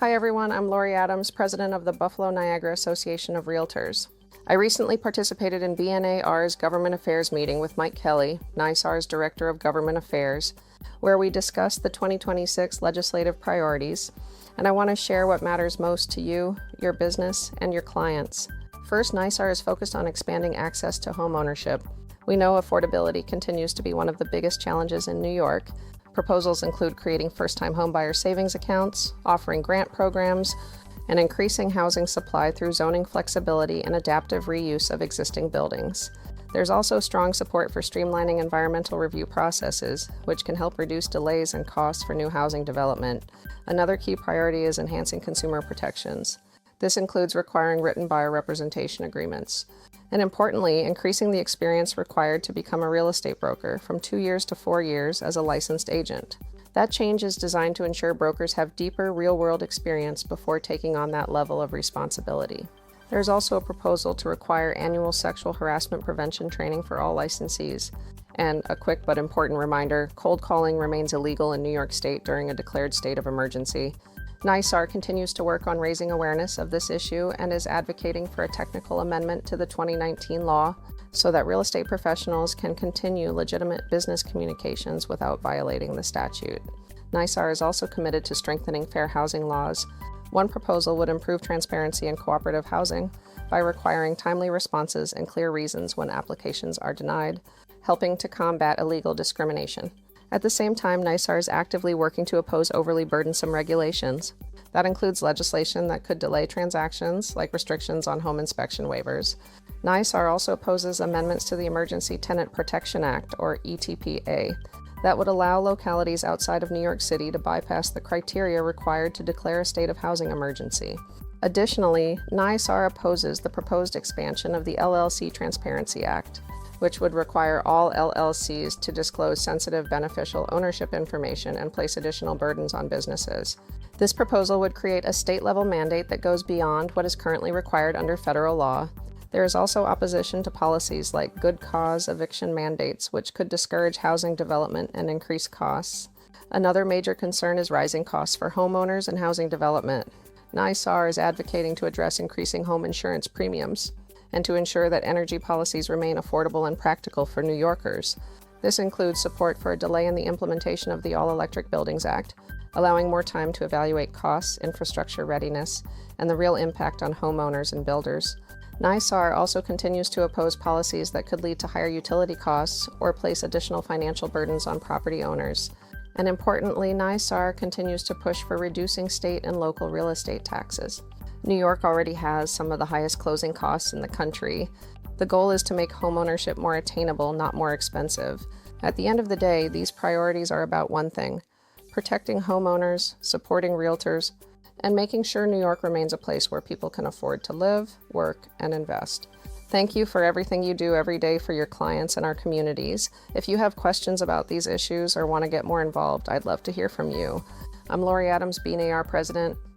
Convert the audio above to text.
Hi everyone, I'm Lori Adams, president of the Buffalo Niagara Association of Realtors. I recently participated in BNAR's Government Affairs meeting with Mike Kelly, NYSAR's Director of Government Affairs, where we discussed the 2026 legislative priorities, and I want to share what matters most to you, your business, and your clients. First, NYSAR is focused on expanding access to home ownership. We know affordability continues to be one of the biggest challenges in New York. Proposals include creating first-time homebuyer savings accounts, offering grant programs, and increasing housing supply through zoning flexibility and adaptive reuse of existing buildings. There's also strong support for streamlining environmental review processes, which can help reduce delays and costs for new housing development. Another key priority is enhancing consumer protections. This includes requiring written buyer representation agreements. And importantly, increasing the experience required to become a real estate broker from 2 years to 4 years as a licensed agent. That change is designed to ensure brokers have deeper real-world experience before taking on that level of responsibility. There's also a proposal to require annual sexual harassment prevention training for all licensees. And a quick but important reminder, cold calling remains illegal in New York State during a declared state of emergency. NYSAR continues to work on raising awareness of this issue and is advocating for a technical amendment to the 2019 law so that real estate professionals can continue legitimate business communications without violating the statute. NYSAR is also committed to strengthening fair housing laws. One proposal would improve transparency in cooperative housing by requiring timely responses and clear reasons when applications are denied, helping to combat illegal discrimination. At the same time, NYSAR is actively working to oppose overly burdensome regulations. That includes legislation that could delay transactions, like restrictions on home inspection waivers. NYSAR also opposes amendments to the Emergency Tenant Protection Act, or ETPA, that would allow localities outside of New York City to bypass the criteria required to declare a state of housing emergency. Additionally, NYSAR opposes the proposed expansion of the LLC Transparency Act, which would require all LLCs to disclose sensitive beneficial ownership information and place additional burdens on businesses. This proposal would create a state-level mandate that goes beyond what is currently required under federal law. There is also opposition to policies like good cause eviction mandates, which could discourage housing development and increase costs. Another major concern is rising costs for homeowners and housing development. NYSAR is advocating to address increasing home insurance premiums and to ensure that energy policies remain affordable and practical for New Yorkers. This includes support for a delay in the implementation of the All-Electric Buildings Act, allowing more time to evaluate costs, infrastructure readiness, and the real impact on homeowners and builders. NYSAR also continues to oppose policies that could lead to higher utility costs or place additional financial burdens on property owners. And importantly, NYSAR continues to push for reducing state and local real estate taxes. New York already has some of the highest closing costs in the country. The goal is to make homeownership more attainable, not more expensive. At the end of the day, these priorities are about one thing: protecting homeowners, supporting realtors, and making sure New York remains a place where people can afford to live, work, and invest. Thank you for everything you do every day for your clients and our communities. If you have questions about these issues or want to get more involved, I'd love to hear from you. I'm Lori Adams, BNAR President.